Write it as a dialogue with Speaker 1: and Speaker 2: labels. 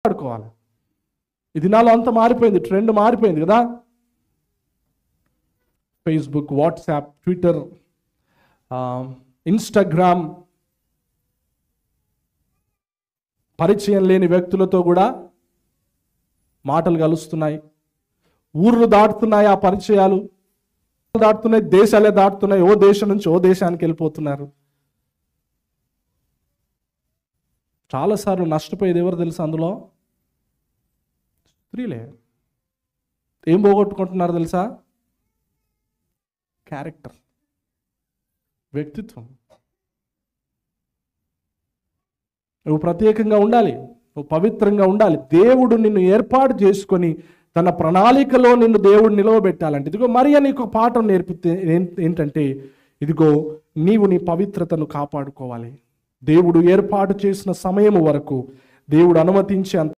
Speaker 1: కాపాడుకోవాలి. ఈ దినాల్లో అంతా మారిపోయింది, ట్రెండ్ మారిపోయింది కదా. ఫేస్బుక్, వాట్సాప్, ట్విట్టర్, ఇన్స్టాగ్రామ్, పరిచయం లేని వ్యక్తులతో కూడా మాటలు కలుస్తున్నాయి. ఊర్లు దాటుతున్నాయి, ఆ పరిచయాలు దాటుతున్నాయి, దేశాలే దాటుతున్నాయి. ఓ దేశం నుంచి ఓ దేశానికి వెళ్ళిపోతున్నారు. చాలాసార్లు నష్టపోయేది ఎవరు తెలుసా? అందులో స్త్రీలే. ఏం పోగొట్టుకుంటున్నారు తెలుసా? క్యారెక్టర్, వ్యక్తిత్వం. నువ్వు ప్రత్యేకంగా ఉండాలి, నువ్వు పవిత్రంగా ఉండాలి. దేవుడు నిన్ను ఏర్పాటు చేసుకొని తన ప్రణాళికలో నిన్ను దేవుడు నిలవబెట్టాలంటే, ఇదిగో మరియ నీకు పాఠం నేర్పితే ఏంటంటే, ఇదిగో నీవు నీ పవిత్రతను కాపాడుకోవాలి. దేవుడు ఏర్పాటు చేసిన సమయం వరకు, దేవుడు అనుమతించే